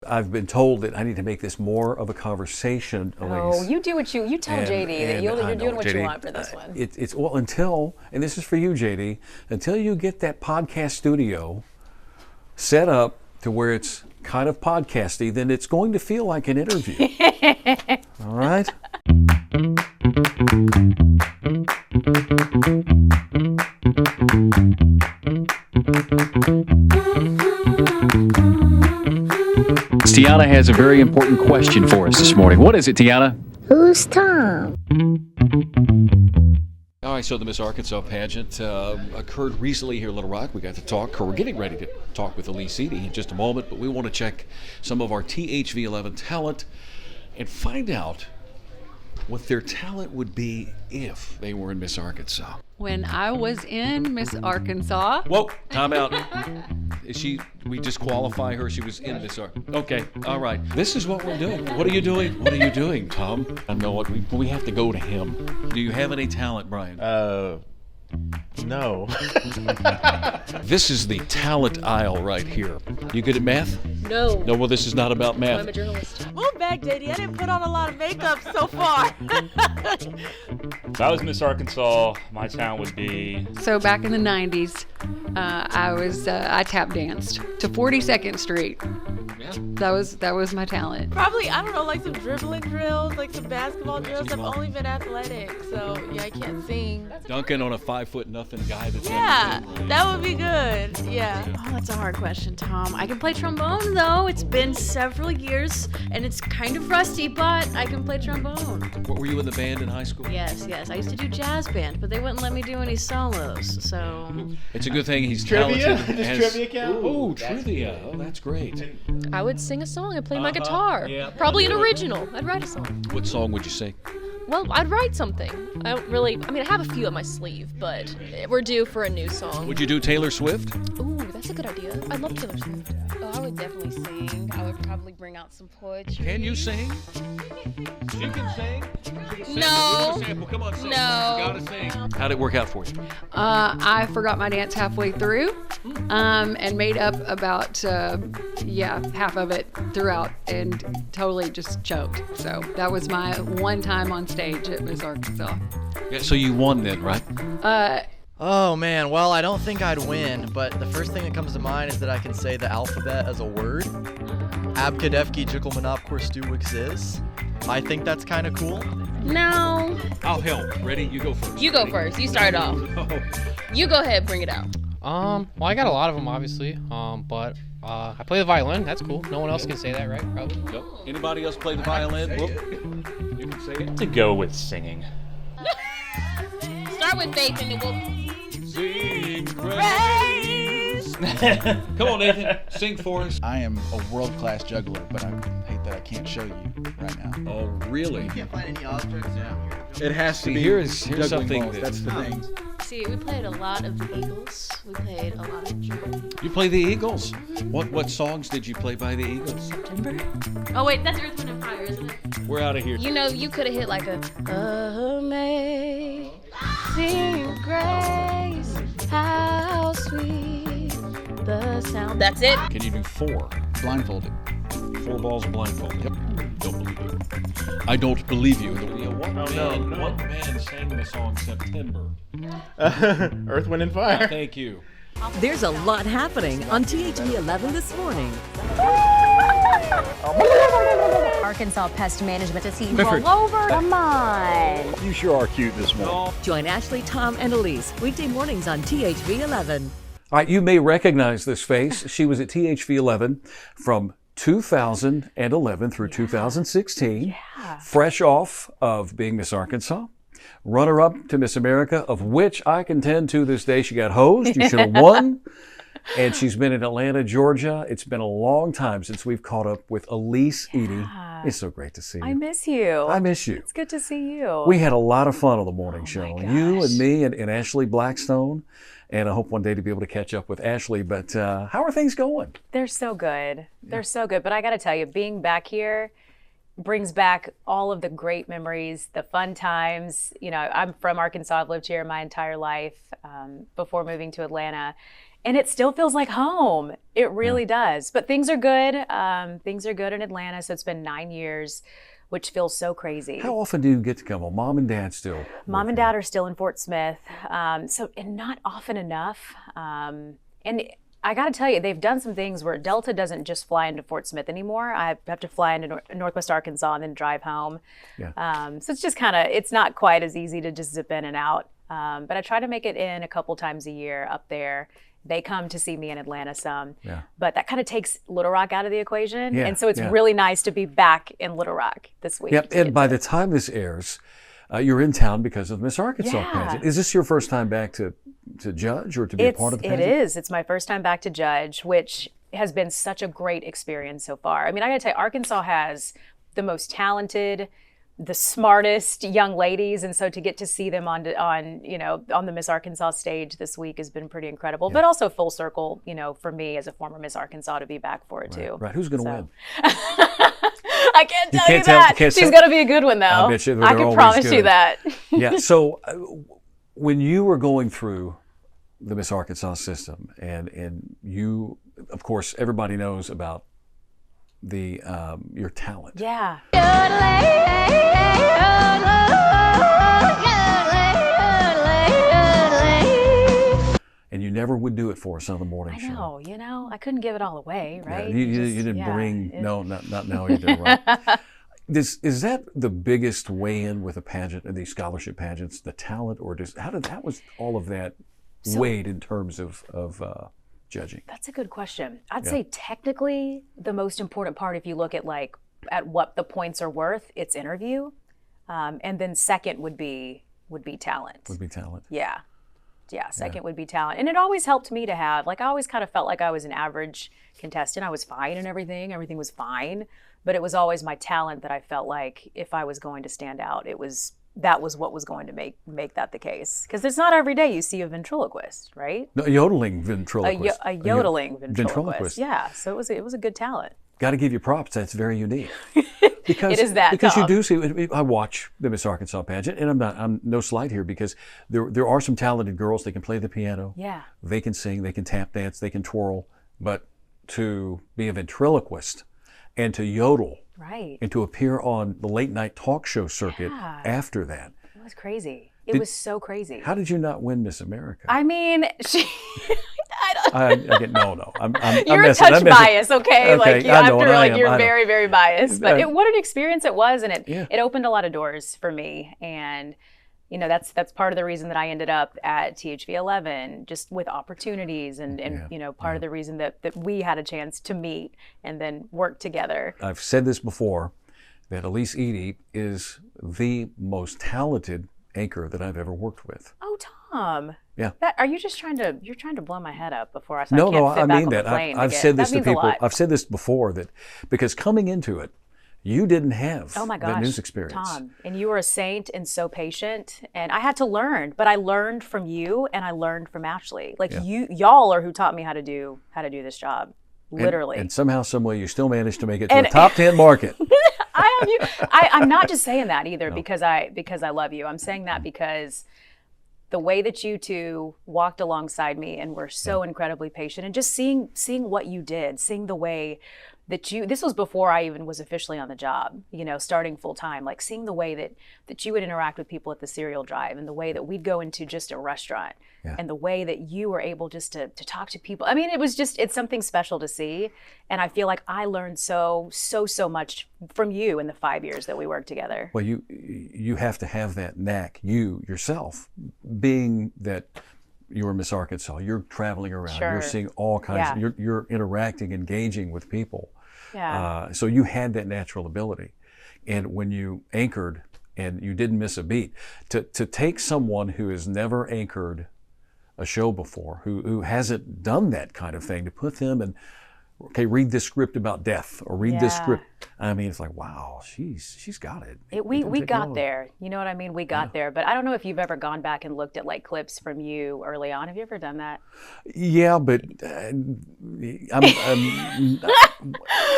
I've been told that I need to make this more of a conversation, Elise. Oh, you do what you tell JD that you're doing what you want for this one. It's well, until, and this is for you, JD, until you get that podcast studio set up to where it's kind of podcasty, then it's going to feel like an interview. All right? Tiana has a very important question for us this morning. What is it, Tiana? Who's Tom? All right, so the Miss Arkansas pageant occurred recently here in Little Rock. We got to talk, or we're getting ready to talk with Alyse Eady in just a moment, but we want to check some of our THV11 talent and find out what their talent would be if they were in Miss Arkansas. When I was in Miss Arkansas. Whoa, time out. We disqualify her? She was in Miss Arkansas. Okay, all right. This is what we're doing. What are you doing? What are you doing, Tom? I know what we have to go to him. Do you have any talent, Brian? No. This is the talent aisle right here. You good at math? No. No, well, this is not about math. I'm a journalist. Move back, JD. I didn't put on a lot of makeup so far. If I was Miss Arkansas, my talent would be... So back in the 90s, I tap danced to 42nd Street. Yeah. That was my talent. Probably, I don't know, like some dribbling drills, like some basketball drills. I've only been athletic, so yeah, I can't sing. Dunking on a 5'0" guy that's Yeah, that would be good. Yeah. Oh, that's a hard question, Tom. I can play trombone, though. It's been several years, and it's kind of rusty, but I can play trombone. What, were you in the band in high school? Yes. I used to do jazz band, but they wouldn't let me do any solos, so... It's a good thing he's Trivia? talented. Does trivia count? Oh, trivia. Oh, that's great. I would sing a song and play my guitar. Yeah. Probably an original. I'd write a song. What song would you sing? Well, I'd write something. I have a few up my sleeve, but we're due for a new song. Would you do Taylor Swift? Ooh, that's a good idea. I love Taylor Swift. Oh, I would definitely sing. I would probably bring out some poetry. Can you sing? She can sing? No. Give us a sample. Come on, sing. No. You gotta sing. How'd it work out for you? I forgot my dance halfway through, and made up about half of it throughout, and totally just choked. So that was my one time on stage at Miss Arkansas. Yeah, so you won then, right? Oh man, well I don't think I'd win, but the first thing that comes to mind is that I can say the alphabet as a word. Abkadevki Jikelmanop Korstuwixis. I think that's kind of cool. No. I'll help. Ready? You go first. You go first. You start off. Oh. You go ahead, bring it out. Well, I got a lot of them, obviously. But I play the violin. That's cool. No one else can say that, right? Probably. Yep. Anybody else play the violin? You can say it. To go with singing. Start with faith and we'll... Sing praise. Come on, Nathan. Sing for us. I am a world-class juggler, but I hate that I can't show you right now. Oh, really? You can't find any objects down here. It has to See, be here's something balls. That's the thing. See, we played a lot of the Eagles. We played a lot of German. You play the Eagles. What songs did you play by the Eagles? September? Oh wait, that's Earth, Wind, and Fire, isn't it? We're out of here. You know, you could have hit like a Amazing Grace, how sweet the sound. That's it. Can you do 4? Blindfolded. 4 balls blindfolded. Yep. Don't believe you. I don't believe you. What band sang the song September? Earth, Wind, and Fire. Thank you. There's a lot happening on THV 11 this morning. Arkansas Pest Management to see you Clifford. roll over. Come on. You sure are cute this morning. Join Ashley, Tom, and Elise weekday mornings on THV 11. All right, you may recognize this face. She was at THV 11 from 2011 through 2016, fresh off of being Miss Arkansas, runner-up to Miss America, of which I contend to this day she got hosed. You should have won. And she's been in Atlanta, Georgia. It's been a long time since we've caught up with Alyse Eady. It's so great to see you. I miss you. I miss you. It's good to see you. We had a lot of fun on the morning show. my You gosh. and me and Ashley Blackstone. And I hope one day to be able to catch up with Ashley. But how are things going? They're so good. They're so good. But I got to tell you, being back here brings back all of the great memories, the fun times. You know, I'm from Arkansas. I've lived here my entire life before moving to Atlanta. and it still feels like home. It really does. But things are good. Things are good in Atlanta. So it's been 9 years, which feels so crazy. How often do you get to come home? Mom and dad still? Mom and dad are still in Fort Smith. And not often enough. And I got to tell you, they've done some things where Delta doesn't just fly into Fort Smith anymore. I have to fly into Northwest Arkansas and then drive home. Yeah. So it's just it's not quite as easy to just zip in and out. But I try to make it in a couple times a year up there. They come to see me in Atlanta some, but that kind of takes Little Rock out of the equation. And so it's really nice to be back in Little Rock this week. Yep, and by the time this airs, you're in town because of Miss Arkansas pageant. Is this your first time back to judge or to be a part of the pageant? It is. It's my first time back to judge, which has been such a great experience so far. I mean, I got to tell you, Arkansas has the most talented, the smartest young ladies, and so to get to see them on the Miss Arkansas stage this week has been pretty incredible. But also full circle, for me as a former Miss Arkansas to be back for it too. Right. Who's going to win? I can't tell you that. She's going to be a good one though. I bet you I can promise you that. Yeah. So when you were going through the Miss Arkansas system, and you, of course, everybody knows about your talent. Yeah. And you never would do it for us on the morning show. I know. I couldn't give it all away, right? Yeah, you didn't bring. No, not now either. Right. Is that the biggest weigh-in with a pageant and these scholarship pageants, the talent, or how was all of that weighed in terms of judging? That's a good question. I'd say technically the most important part, if you look at at what the points are worth, it's interview, and then second would be talent. Would be talent. Yeah. Second would be talent, and it always helped me to have I always kind of felt like I was an average contestant. I was fine and everything was fine, but it was always my talent that I felt like if I was going to stand out, that was what was going to make that the case. Because it's not every day you see a ventriloquist, right? No, a yodeling ventriloquist. A yodeling ventriloquist. Yeah, so it was a good talent. Got to give you props. That's very unique. Because, it is that because tough. You do see. I watch the Miss Arkansas pageant, and I'm no slight here because there are some talented girls. They can play the piano. Yeah. They can sing. They can tap dance. They can twirl. But to be a ventriloquist and to yodel, right, and to appear on the late night talk show circuit after that, it was crazy. It was so crazy. How did you not win Miss America? I mean, I get no. You're a touch biased, okay? You're very, very biased. But what an experience it was, and it opened a lot of doors for me. And that's part of the reason that I ended up at THV 11, just with opportunities, and part of the reason that we had a chance to meet and then work together. I've said this before, that Alyse Eady is the most talented anchor that I've ever worked with. Oh, Tom. Yeah. Are you just trying to blow my head up before I No, I mean that. I've said this to people. I've said this before, that because coming into it, you didn't have that news experience. Tom, and you were a saint and so patient, and I had to learn, but I learned from you and I learned from Ashley. Y'all are who taught me how to do this job. Literally. And somehow, some way, you still managed to make it to the top 10 market. I'm not just saying that either because I love you. I'm saying that because the way that you two walked alongside me and were so incredibly patient, and just seeing what you did, seeing the way that this was before I even was officially on the job, starting full time, seeing the way that you would interact with people at the cereal drive, and the way that we'd go into just a restaurant, and the way that you were able just to talk to people. I mean, it's something special to see. And I feel like I learned so much from you in the 5 years that we worked together. Well, you have to have that knack, you yourself, being that you're Miss Arkansas, you're traveling around, you're seeing all kinds, you're interacting, engaging with people. Yeah. So you had that natural ability. And when you anchored and you didn't miss a beat, to take someone who has never anchored a show before, who hasn't done that kind of thing, to put them in, okay, read this script about death, or read this script. I mean, it's like, wow, she's got it. We got there. You know what I mean? We got there. But I don't know if you've ever gone back and looked at clips from you early on. Have you ever done that? Yeah, but there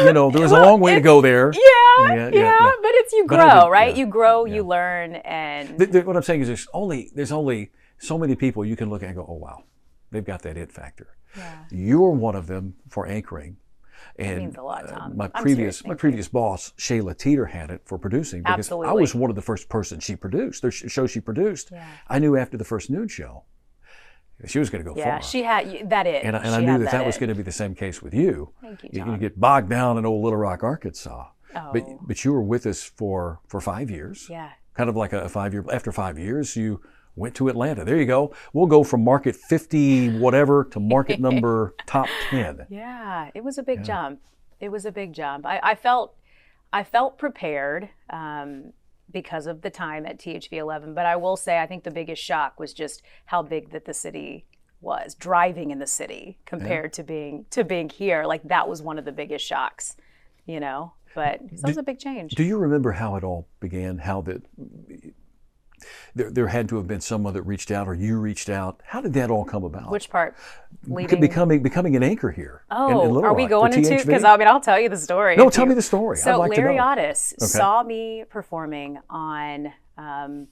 was a long way to go there. Yeah. But it's you grow, right? You grow, you learn, and what I'm saying is there's only so many people you can look at and go, oh wow, they've got that it factor. You were one of them for anchoring. And it means a lot, Tom. my previous boss, Shayla Teeter, had it for producing because I was one of the first persons she produced. The show she produced, I knew after the first noon show, she was going to go far. Yeah, she had that. And I knew that was going to be the same case with you. Thank you, You're John. going to get bogged down in old Little Rock, Arkansas. But you were with us for 5 years. Yeah. Kind of like a 5 year. After 5 years, you went to Atlanta. There you go. We'll go from market 50 whatever to market number top 10. Yeah, it was a big jump. It was a big jump. I felt prepared because of the time at THV 11. But I will say, I think the biggest shock was just how big that the city was, driving in the city compared to being here. Like that was one of the biggest shocks, you know. But that was a big change. Do you remember how it all began? How that there had to have been someone that reached out, or you reached out. How did that all come about? Which part? Leaving? Becoming an anchor here. Oh, in Little are we Rock going for into? THV? Because I mean, I'll tell you the story. No, tell me the story. So I'd like Larry to know. Otis saw me performing on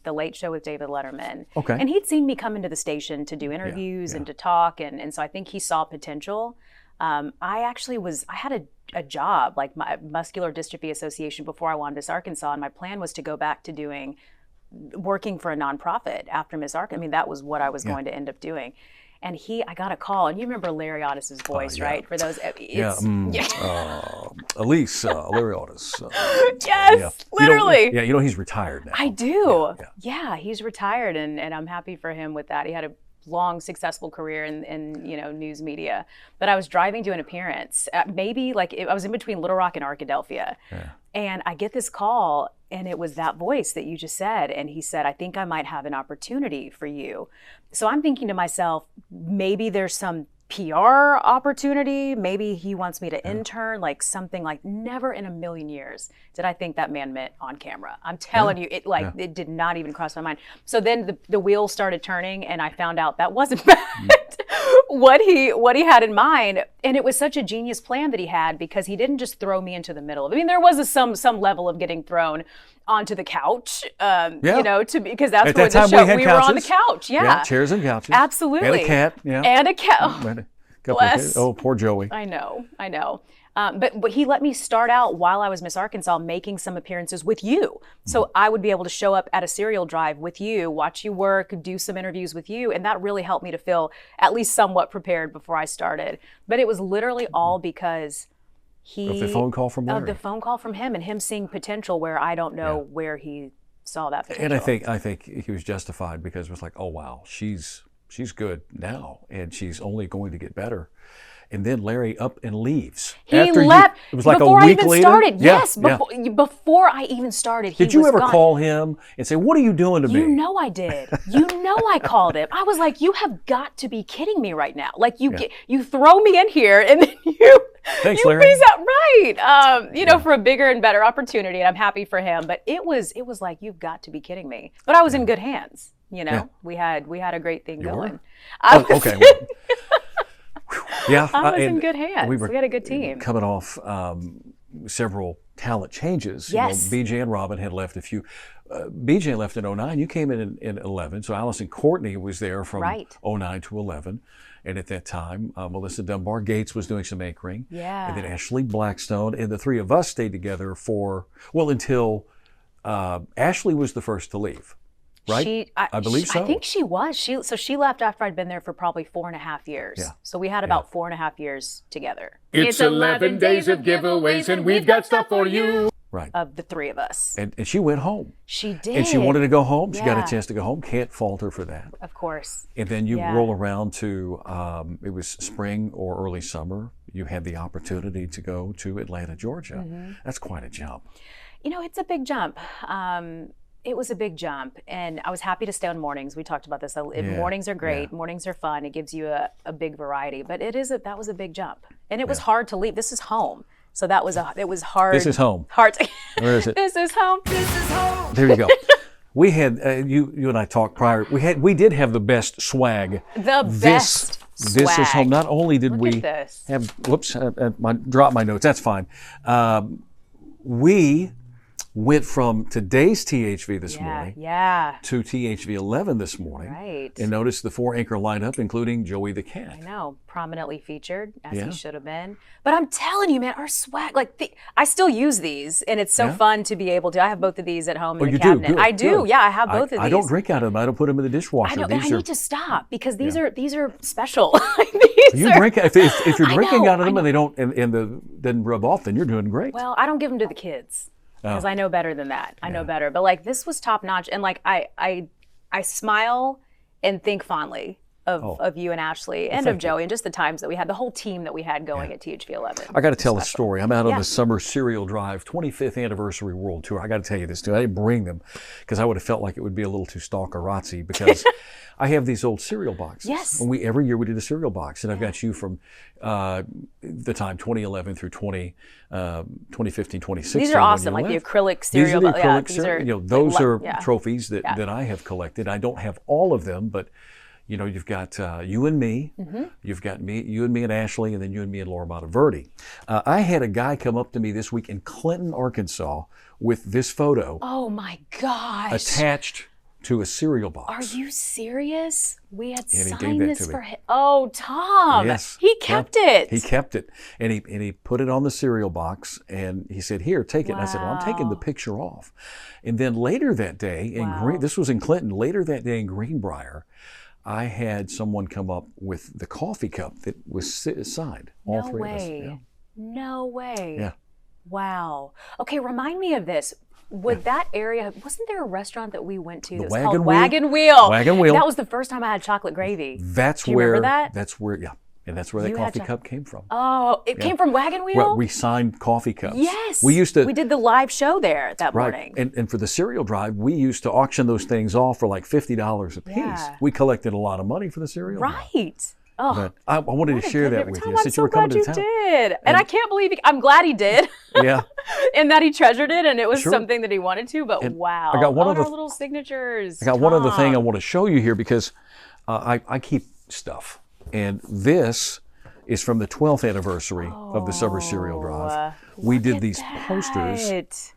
The Late Show with David Letterman. Okay. And he'd seen me come into the station to do interviews and to talk, and so I think he saw potential. I had a job, like my Muscular Dystrophy Association, before I wanted Miss Arkansas, and my plan was to go back to working for a nonprofit after Miss Arkansas. I mean, that was what I was going to end up doing. And I got a call, and you remember Larry Otis's voice, right? For those, Elise, Larry Otis. Yes, literally. He's retired now. I do. Yeah, he's retired, and I'm happy for him with that. He had a long, successful career in news media. But I was driving to an appearance, I was in between Little Rock and Arkadelphia, and I get this call, and it was that voice that you just said, and he said, "I think I might have an opportunity for you." So I'm thinking to myself, maybe there's some PR opportunity, maybe he wants me to intern, like something. Like never in a million years did I think that man meant on camera. I'm telling you, it did not even cross my mind. So then the wheels started turning, and I found out that wasn't what he had in mind. And it was such a genius plan that he had, because he didn't just throw me into the middle of it. I mean, there was some level of getting thrown onto the couch, because that's what the show. We were on the couch, chairs and couches, absolutely, and a cat, and a cat. Bless. Oh, poor Joey. I know. But he let me start out while I was Miss Arkansas, making some appearances with you. So I would be able to show up at a cereal drive with you, watch you work, do some interviews with you. And that really helped me to feel at least somewhat prepared before I started. But it was literally all because of the phone call from Larry. Of the phone call from him, and him seeing potential where I don't know where he saw that potential. And I think he was justified, because it was like, oh wow, she's good now, and she's only going to get better. And then Larry up and leaves. He left. It was like before a week I even later. started. Yes, before I even started. Did you ever call him and say, "What are you doing to me?" You know I did. You know I called him. I was like, "You have got to be kidding me right now! Like you throw me in here, and then Thanks, you Larry. freeze out, right? For a bigger and better opportunity, and I'm happy for him. But it was like, you've got to be kidding me. But I was in good hands. We had a great thing going. Okay. I was in good hands. We had a good team. Coming off several talent changes. Yes. BJ and Robin had left a few. BJ left in 09. You came in 11. So Allison Courtney was there from 09 to 11. And at that time, Melissa Dunbar Gates was doing some anchoring. Yeah. And then Ashley Blackstone. And the three of us stayed together until Ashley was the first to leave. Right? I believe so. I think she was. She left after I'd been there for probably 4.5 years. Yeah. So we had about 4.5 years together. It's 11 days of giveaways, and we've got stuff for you. Right. Of the three of us. And she went home. She did. And she wanted to go home. She got a chance to go home. Can't fault her for that. Of course. And then you roll around to, it was spring or early summer. You had the opportunity to go to Atlanta, Georgia. Mm-hmm. That's quite a jump. It's a big jump. It was a big jump, and I was happy to stay on mornings. We talked about this. Mornings are great. Mornings are fun. It gives you a big variety, but that was a big jump, and it was hard to leave. This is home, so it was hard. This is home. Hard. Where is it? This is home. This is home. There you go. We had you and I talked prior. We did have the best swag. Best swag. This is home. Not only did Look we at this. have. Whoops! Drop my notes. That's fine. We went from today's THV this morning Yeah. to THV 11 this morning. Right. And notice the 4 anchor lineup, including Joey the Cat. I know, prominently featured, as Yeah. he should have been. But I'm telling you, man, our swag, like, I still use these, and it's so Yeah. fun to be able to. I have both of these at home in the you cabinet. do? Good, I do, good. yeah, I have both of these. I don't drink out of them. I don't put them in the dishwasher. I know, and I These are, need to stop because these Yeah. are special. These you are- drink if you're I drinking know, out of them I and they don't and the doesn't rub off, then you're doing great. Well, I don't give them to the kids because Oh. I know better than that. I know better. But like this was top notch, and like I smile and think fondly of you and Ashley and of thank you. Joey and just the times that we had, the whole team that we had going at THV 11. I got to tell a story. I'm out on Yeah. the Summer Cereal Drive 25th Anniversary World Tour. I got to tell you this too. I didn't bring them because I would have felt like it would be a little too stalkerazzi because I have these old cereal boxes. Yes. And every year we did a cereal box, and I've got you from the time 2011 through 2015, 2016. These are when awesome, you like the left. acrylic These are cereal. the yeah, acrylic these cereal. are, You know, like, those are yeah. trophies that I have collected. I don't have all of them, but you know, you've got you and me, you've got you and me and Ashley, and then you and me and Laura Monteverdi. I had a guy come up to me this week in Clinton, Arkansas, with this photo Oh my gosh. attached to a cereal box. Are you serious? We had And he gave signed that this to me. for him. Oh, Tom. Yes. He kept it. He kept it, and he put it on the cereal box, and he said, "Here, take it." And I said, "Well, I'm taking the Wow. picture off." And then later that day in Wow. this was in Clinton. Later that day in Greenbrier, I had someone come up with the coffee cup that was signed. All No three way. of us. Yeah. No way. Yeah. Wow. Okay, remind me of this. Would that area, wasn't there a restaurant that we went to that was Wagon called Wheel? Wagon Wheel? Wagon Wheel. That was the first time I had chocolate gravy. That's Do you where. remember that? That's where. Yeah. And that's where that You had coffee to- cup came from. Oh, it Yeah. came from Wagon Wheel? Well, we signed coffee cups. Yes. We used to. We did the live show there that Right. morning. And for the cereal drive, we used to auction those things off for like $50 a piece. Yeah. We collected a lot of money for the cereal drive. Right. Oh, But I wanted to what a share good that memory. with Tom, you I'm since so you were coming glad to you town. did. And I can't believe I'm glad he did. Yeah. And that he treasured it and it was Sure. something that he wanted to, but And wow. I got one oh, other- our little signatures. I got one other thing I Tom. want to show you here because I keep stuff. And this is from the 12th anniversary of the Summer Cereal Drive. We Look did at these posters. that.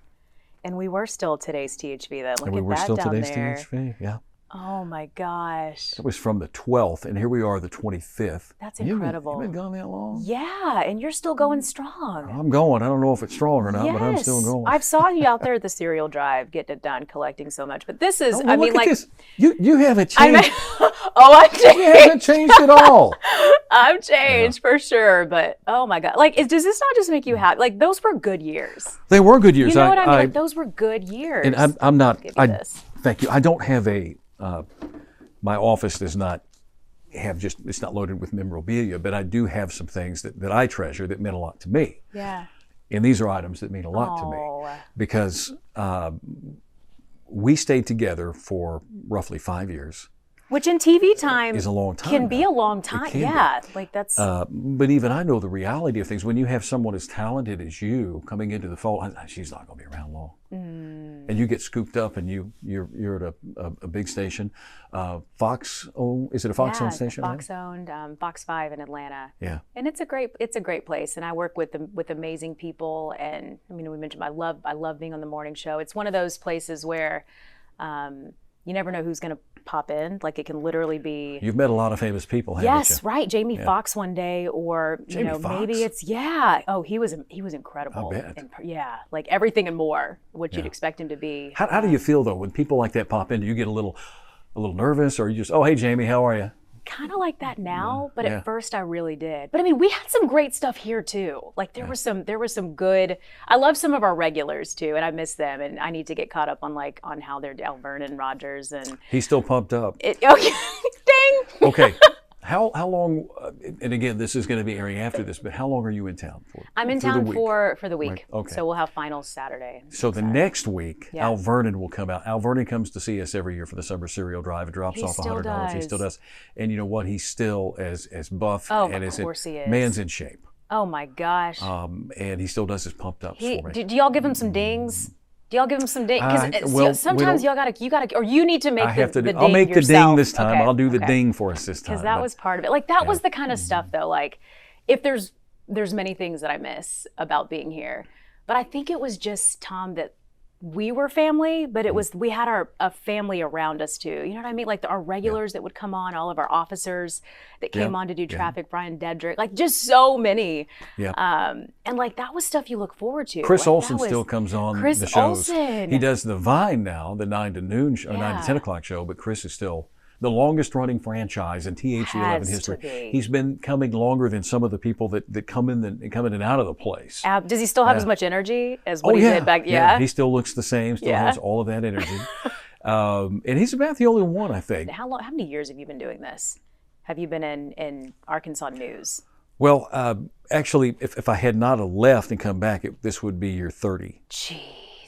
And we were still today's THV then. Look And we at were that still down today's there. THV. Yeah. Oh my gosh. That was from the 12th, and here we are, the 25th. That's You've incredible. been gone that long? Yeah, and you're still going strong. I'm going. I don't know if it's strong or not, yes. but I'm still going. I've saw you out there at the cereal drive getting it done, collecting so much. But this is, Oh, I well, mean, look at like, this. You haven't I changed. I'm changed. You haven't changed at all. I'm changed for sure. But oh my God, like, does this not just make you happy? Like, those were good years. They were good years. You know what I mean? Like, those were good years. And I'm not. Give you this. Thank you. I don't have a. My office does not have it's not loaded with memorabilia, but I do have some things that I treasure that meant a lot to me. Yeah. And these are items that mean a lot to Oh. me because we stayed together for roughly 5 years. Which in TV time Is a long time Can be now. a long time. can be. Yeah. Like that's But even I know the reality of things. When you have someone as talented as you coming into the fold, she's not going to be around long. And you get scooped up, and you're at a big station. Fox, is it a Fox-owned station? Fox owned, Fox 5 in Atlanta. Yeah. And it's a great place. And I work with amazing people. And I mean, we mentioned I love being on the morning show. It's one of those places where you never know who's going to pop in. Like it can literally be. You've met a lot of famous people, haven't you? Yes, right. Jamie Foxx one day, or Jamie maybe Foxx? it's Oh, he was incredible. I bet. And, yeah, like everything and more. What you'd expect him to be. How do you feel though when people like that pop in? Do you get a little nervous, or you just, oh hey Jamie, how are you? Kind of like that now, but Yeah. at first I really did. But I mean, we had some great stuff here too. Like there was some good. I love some of our regulars too, and I miss them. And I need to get caught up on how they're Vernon Rogers and. He's still pumped up. Okay, ding. Okay. How long? And again, this is going to be airing after this, but how long are you in town for? I'm in For the town week? for the week. Right, okay. So we'll have finals Saturday. So the next week, Yeah. Al Vernon will come out. Al Vernon comes to see us every year for the Summer Cereal Drive. It drops He off still $100. He does. still does. And you know what? He's still as buff Oh, and of as course he is. man's in shape. Oh my gosh. And he still does his pumped ups for me. Do y'all give him some dings? Do y'all give him some dings? Because well, we sometimes don't- you gotta, or you need to make I have the to. ding I'll make the yourself. ding this time. Okay, I'll do the okay. ding for us this time. Because that but- was part of it. Like that was the kind of stuff though. Like if there's many things that I miss about being here, but I think it was just Tom that we were family, but it was we had a family around us too. You know what I mean? Like our regulars that would come on, all of our officers that came on to do traffic, Brian Dedrick, like just so many. Yeah. And like that was stuff you look forward to. Chris like, Olsen still comes on the shows. Olsen. He does the Vine now, the 9 to noon show, 9 to 10 o'clock show, but Chris is still the longest running franchise in THV11 history. He's been coming longer than some of the people that come in and out of the place. Does he still have as much energy as what he did back? Yeah, he still looks the same, still has all of that energy. And he's about the only one, I think. How many years have you been doing this? Have you been in Arkansas news? Well, actually, if I had not left and come back, this would be year 30. Jeez.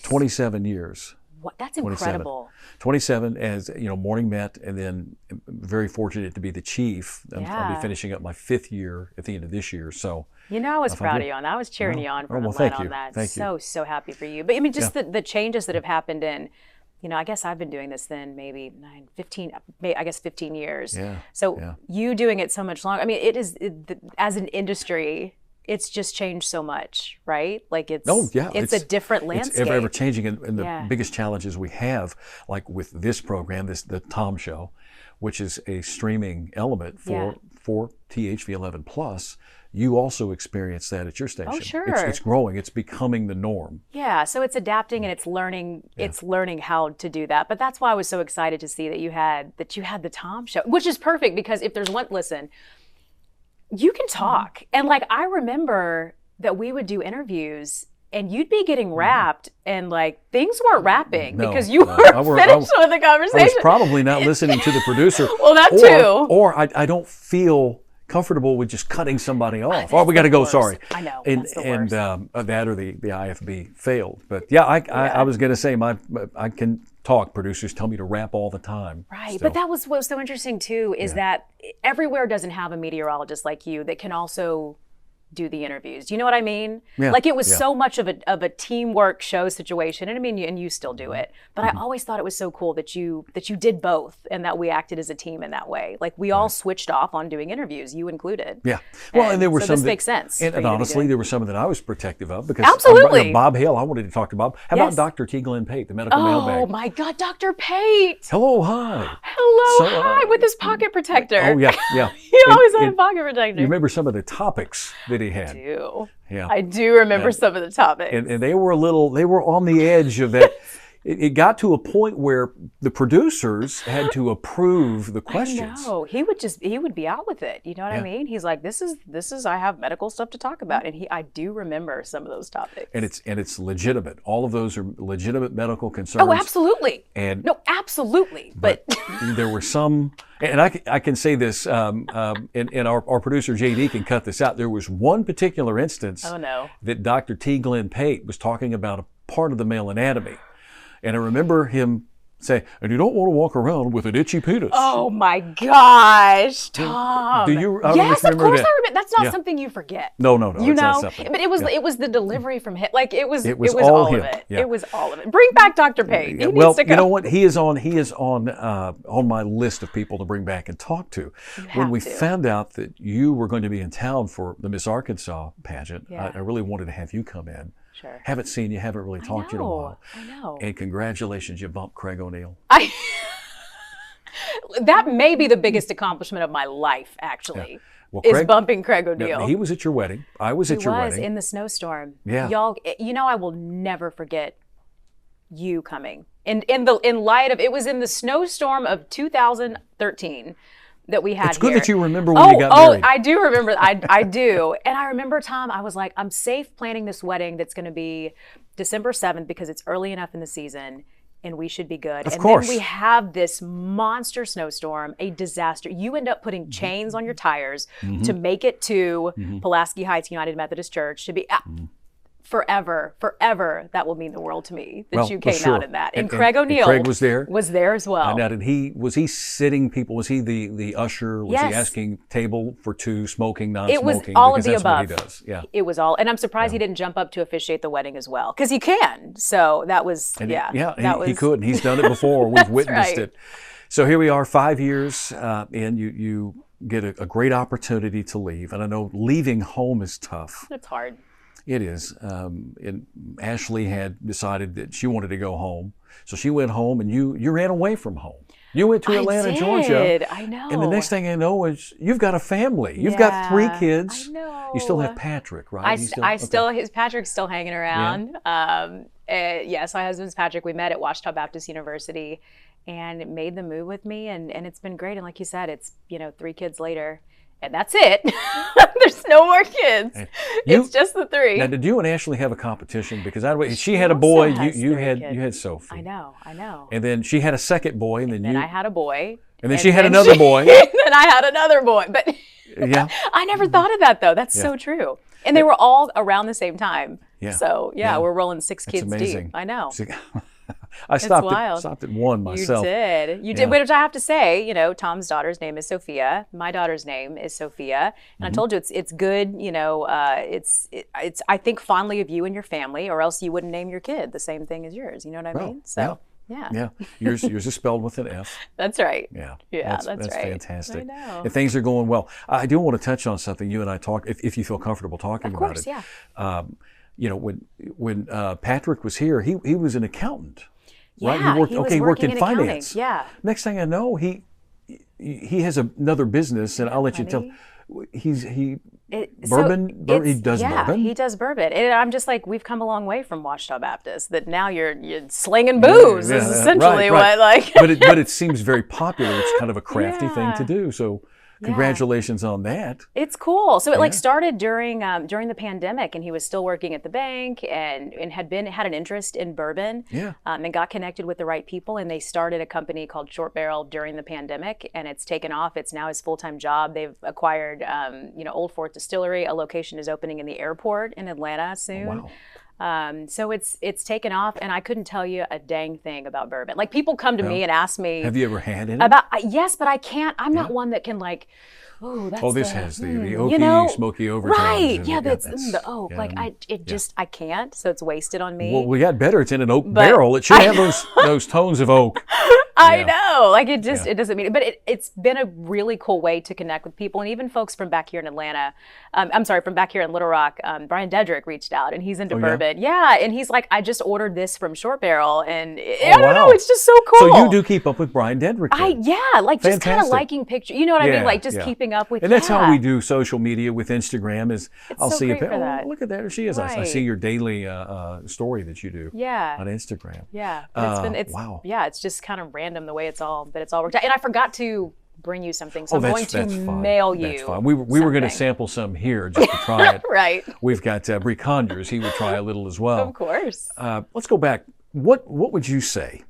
27 years. What? That's incredible. 27 as, Morning Met, and then very fortunate to be the chief. I'll be finishing up my 5th year at the end of this year. So, I was proud of you on that. I was cheering you on from Atlanta on that. So happy for you. But I mean, just the changes that have happened in, I guess I've been doing this then maybe 15 years. Yeah. So you doing it so much longer. I mean, as an industry, it's just changed so much, right? Like it's a different landscape. It's ever changing, and the biggest challenges we have, like with this program, the Tom Show, which is a streaming element for THV11 Plus. You also experience that at your station. Oh, sure. It's growing. It's becoming the norm. Yeah. So it's adapting and it's learning. Yeah. It's learning how to do that. But that's why I was so excited to see that you had the Tom Show, which is perfect because if there's one, listen. You can talk. And like, I remember that we would do interviews and you'd be getting wrapped and like things weren't wrapping because you weren't finished with the conversation. I was probably not listening to the producer. Well, that too. Or I don't feel comfortable with just cutting somebody off. Oh, we got to go. Sorry. I know. And that or the IFB failed. But I was going to say I can talk. Producers tell me to rap all the time. Right. Still. But that was what was so interesting too is that everywhere doesn't have a meteorologist like you that can also do the interviews. Do you know what I mean? Yeah. Like it was so much of a teamwork show situation, and I mean, and you still do it. But I always thought it was so cool that you did both, and that we acted as a team in that way. Like we all switched off on doing interviews, you included. Yeah. Well, and there were some this makes sense. And honestly, there were some that I was protective of because absolutely. Bob Hale, I wanted to talk to Bob. How about Dr. T. Glenn Pate, the medical mailbag? Oh my God, Dr. Pate. Hello, hi. Hello, hi, with his pocket protector. Oh yeah. He always had a pocket protector. You remember some of the topics that he had? I do. Yeah. I do remember some of the topics. And they were on the edge of that. It got to a point where the producers had to approve the questions. I know. He would be out with it. You know what I mean? He's like, this is I have medical stuff to talk about. And I do remember some of those topics. And it's legitimate. All of those are legitimate medical concerns. Oh, absolutely. No, absolutely. But there were some, and I can say this, and our producer JD can cut this out. There was one particular instance that Dr. T. Glenn Pate was talking about a part of the male anatomy. And I remember him say, and you don't want to walk around with an itchy penis. Oh my gosh, Tom. Do you yes, of course that? I remember. That's not something you forget. No. You it's know, not something. But it was the delivery from him. Like it was all of him. it. Yeah. It was all of it. Bring back Dr. Pate. He needs to go. You know what? He is on my list of people to bring back and talk to. When we found out that you were going to be in town for the Miss Arkansas pageant, I really wanted to have you come in. Sure. Haven't seen you, haven't really talked to you in a while. I know. And congratulations, you bumped Craig O'Neill. That may be the biggest accomplishment of my life, actually, is bumping Craig O'Neill. He was at your wedding. I was at your wedding. He was in the snowstorm. Yeah. Y'all, I will never forget you coming. In light of, it was in the snowstorm of 2013. That we had It's good here. that you remember when you got married. I do remember. I do. And I remember, Tom, I was like, I'm safe planning this wedding that's going to be December 7th because it's early enough in the season and we should be good. Of course. Then we have this monster snowstorm, a disaster. You end up putting chains on your tires to make it to Pulaski Heights United Methodist Church to be... Forever, that will mean the world to me that you came out in that. And Craig O'Neill was there as well. And was he sitting people? Was he the usher? Was he asking table for two, smoking, non-smoking? It was all of the that's above. What he does. Yeah. It was all, and I'm surprised he didn't jump up to officiate the wedding as well, because he can. So that was, he could. And he's done it before. We've witnessed it. So here we are, 5 years in. You get a great opportunity to leave, and I know leaving home is tough. It's hard. It is. And Ashley had decided that she wanted to go home, so she went home, and you ran away from home. You went to Atlanta, Georgia. I know. And the next thing I know is you've got a family. You've got 3 kids. I know. You still have Patrick, right? Patrick's still hanging around. Yes, my husband's Patrick. We met at Ouachita Baptist University and made the move with me. And it's been great. And like you said, it's, 3 kids later. And that's it. There's no more kids. It's just the 3. Now, did you and Ashley have a competition? Because she had a boy, you had Sophie. I know. And then she had a second boy, and then I had a boy. And then she had another boy. And then I had another boy. But yeah, I never thought of that though. That's so true. And they were all around the same time. Yeah. So we're rolling 6 kids deep. I know. I stopped at 1 myself. You did, which I have to say, Tom's daughter's name is Sophia. My daughter's name is Sophia, and I told you it's good. It's I think fondly of you and your family, or else you wouldn't name your kid the same thing as yours. You know what I mean? So yeah. Yours is spelled with an F. That's right. Yeah, that's right. Fantastic. I know. And things are going well. I do want to touch on something you and I talked. If you feel comfortable talking about it. Of course, yeah. When Patrick was here, he was an accountant. Right? Yeah, he worked in finance. Accounting. Yeah. Next thing I know, he has another business, and I'll let you tell. He does bourbon. He does bourbon, and I'm just like, we've come a long way from Ouachita Baptist. That now you're slinging booze is essentially what like. but it seems very popular. It's kind of a crafty thing to do. So. Congratulations on that. It's cool. So it started during the pandemic, and he was still working at the bank and had an interest in bourbon. Yeah. And got connected with the right people, and they started a company called Short Barrel during the pandemic, and it's taken off. It's now his full-time job. They've acquired Old Fort Distillery. A location is opening in the airport in Atlanta soon. Oh, wow. So it's taken off, and I couldn't tell you a dang thing about bourbon. Like, people come to me and ask me, have you ever had it? Yes, but I can't. I'm not one that can like. Oh, that's this has the oaky, smoky overtones. Right? Yeah, that's the oak. Yeah, like I can't. So it's wasted on me. Well, we got better. It's in an oak barrel. It should have those tones of oak. I know. Like it doesn't mean it. But it's been a really cool way to connect with people, and even folks from back here in Atlanta. From back here in Little Rock. Brian Dedrick reached out, and he's into bourbon. Yeah, and he's like, I just ordered this from Short Barrel, and I don't know. It's just so cool. So you do keep up with Brian Dedrick? Just kind of liking pictures. You know what I mean? Like just keeping up with. And that's how we do social media with Instagram. I'll so see great for that. Look at that. There she is. I see your daily story that you do. On Instagram. Yeah. It's just kind of random the way it's all worked out. And I forgot to bring you something, so I'm going to mail you. That's fine. We were going to sample some here just to try it. Right. We've got Brie Conyers. He would try a little as well. Of course. Let's go back. What would you say?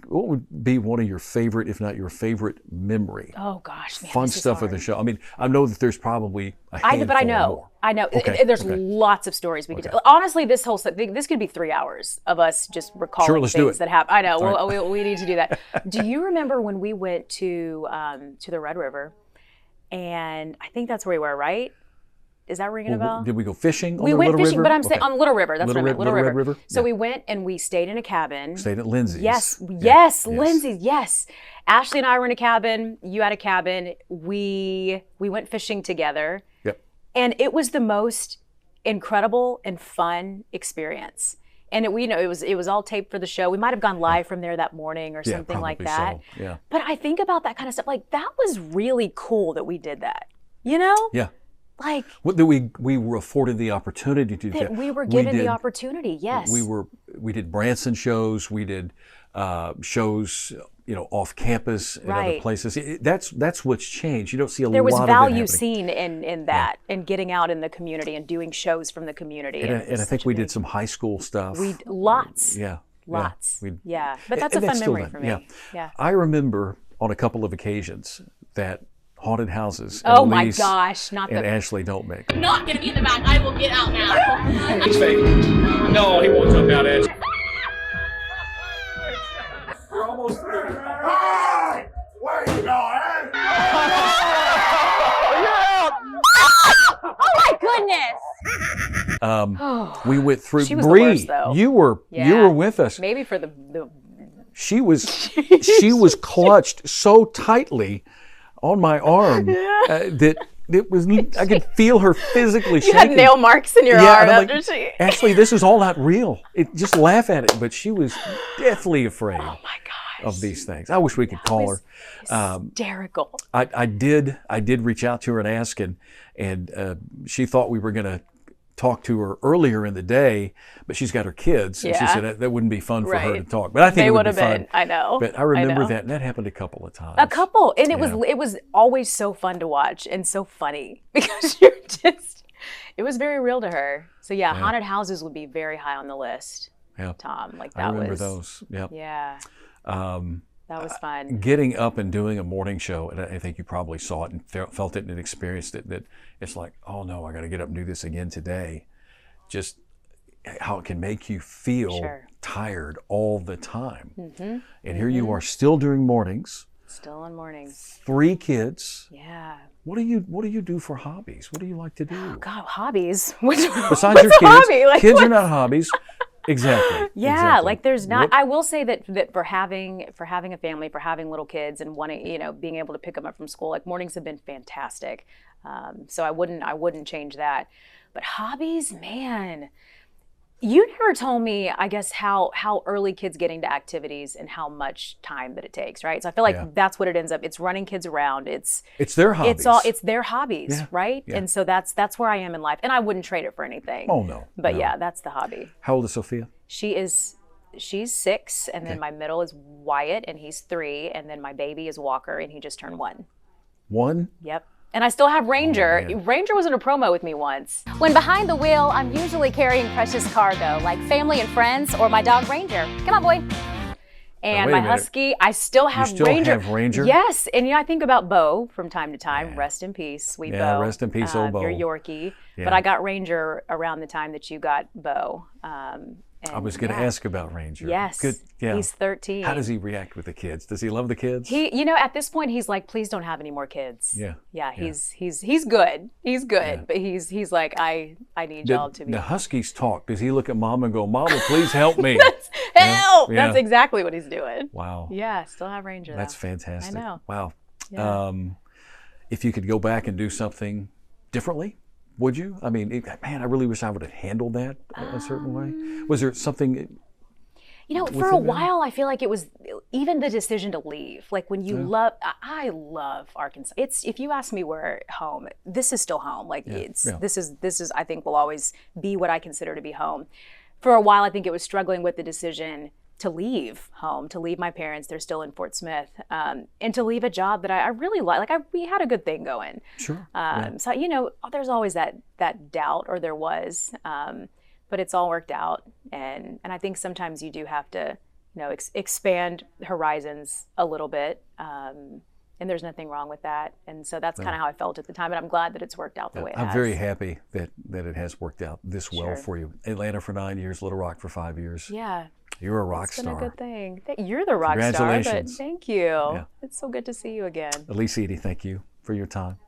What would be one of your favorite, if not your favorite, memory? Oh gosh, man, fun stuff of the show. I mean, I know that there's probably a handful but I know. more. I know. There's lots of stories we could tell. Honestly, this could be 3 hours of us just recalling things that happened. I know. We need to do that. Do you remember when we went to the Red River, and I think that's where we were, right? Is that ringing a bell? Did we go fishing on the Little River? We went fishing, but I'm saying on Little River. That's Little Red River. So we went and we stayed in a cabin. Stayed at Lindsay's. Yes, Lindsay's. Yes. Ashley and I were in a cabin. You had a cabin. We went fishing together. Yep. And it was the most incredible and fun experience. And it was all taped for the show. We might have gone live from there that morning or something like that. So. Yeah. But I think about that kind of stuff. Like, that was really cool that we did that. You know? Yeah. Like, we were afforded the opportunity to do that. We were given the opportunity, yes. We did Branson shows. We did shows, off campus and other places. That's what's changed. You don't see a lot of that happening. There was value seen in that, and getting out in the community and doing shows from the community. And I think we did some high school stuff. Lots. Yeah. Lots. Yeah. But that's a fun memory for me. Yeah. I remember on a couple of occasions that haunted houses. Oh my gosh! And Ashley don't make. I'm not gonna be in the back. I will get out now. He's fake. No, he won't jump out, Ashley. We're almost through. Hey! Where are you going? Oh my goodness! We went through. She was Bree, the worst, though. you were with us. Maybe for the. She was clutched so tightly on my arm that It was. I could feel her physically You shaking. had nail marks in your arm and I'm after she. Actually, this is all not real. Just laugh at it, but she was deathly afraid. Oh my gosh. Of these things. I wish we could call her. Hysterical. I did reach out to her and ask, and she thought we were going to talk to her earlier in the day, but she's got her kids, and she said that wouldn't be fun for her to talk. But I think it would be fun. I know. But I remember that, and that happened a couple of times. A couple, and it was always so fun to watch and so funny because you're just. It was very real to her. So yeah, haunted houses would be very high on the list. Yeah, Tom, like that I remember was. those. Yep. Yeah. That was fun. Getting up and doing a morning show, and I think you probably saw it and felt it and experienced it, that it's like, oh no, I got to get up and do this again today. Just how it can make you feel tired all the time. Mm-hmm. And here you are still doing mornings. Still on mornings. 3 kids. Yeah. What do you do for hobbies? What do you like to do? Oh God, hobbies. Besides your kids, hobby? Like, kids are not hobbies. Exactly. Yeah, exactly. like there's not. I will say that for having a family, for having little kids, and wanting, being able to pick them up from school, like mornings have been fantastic. So I wouldn't change that. But hobbies, man, you never told me, I guess, how early kids get into activities and how much time that it takes, right? So I feel like that's what it ends up. It's running kids around. It's their hobbies. It's their hobbies, right? Yeah. And so that's where I am in life, and I wouldn't trade it for anything. Oh no. But yeah, that's the hobby. How old is Sophia? She's 6, and then my middle is Wyatt, and he's 3, and then my baby is Walker, and he just turned 1. 1? Yep. And I still have Ranger. Ranger was in a promo with me once. When behind the wheel, I'm usually carrying precious cargo, like family and friends or my dog Ranger. Come on, boy. And my husky, I still have Ranger. You still have Ranger? Yes. And I think about Bo from time to time. Rest in peace, sweet Bo. Yeah, rest in peace, old Bo. Your Yorkie. Yeah. But I got Ranger around the time that you got Bo. I was going to ask about Ranger. Yes. Good. Yeah. He's 13. How does he react with the kids? Does he love the kids? He, at this point, he's like, please don't have any more kids. Yeah. Yeah. He's good. He's good. But he's like, I need y'all to be. The huskies talk. Does he look at Mom and go, Mama, please help me? Help! Yeah. That's exactly what he's doing. Wow. Yeah. Still have Ranger. That's fantastic. I know. Wow. Yeah. If you could go back and do something differently, would you? I mean, man, I really wish I would have handled that a certain way. Was there something? For a while, I feel like it was even the decision to leave. Like when you I love Arkansas. If you ask me where home, this is still home. Like this is I think will always be what I consider to be home. For a while, I think it was struggling with the decision to leave home, to leave my parents. They're still in Fort Smith, and to leave a job that I really like. We had a good thing going. Sure. So there's always that doubt, or there was. But it's all worked out, and I think sometimes you do have to, expand horizons a little bit, and there's nothing wrong with that. And so that's kind of how I felt at the time, and I'm glad that it's worked out the way it has. I'm very happy that it has worked out this well for you. Atlanta for 9 years, Little Rock for 5 years. Yeah. You're a rock star. It's been a good thing. You're the rock star. Congratulations. But thank you. Yeah. It's so good to see you again. Alyse Eady, thank you for your time.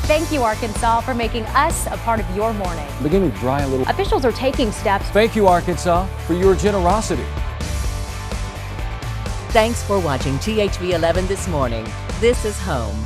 Thank you, Arkansas, for making us a part of your morning. Beginning to dry a little. Officials are taking steps. Thank you, Arkansas, for your generosity. Thanks for watching THV 11 this morning. This is home.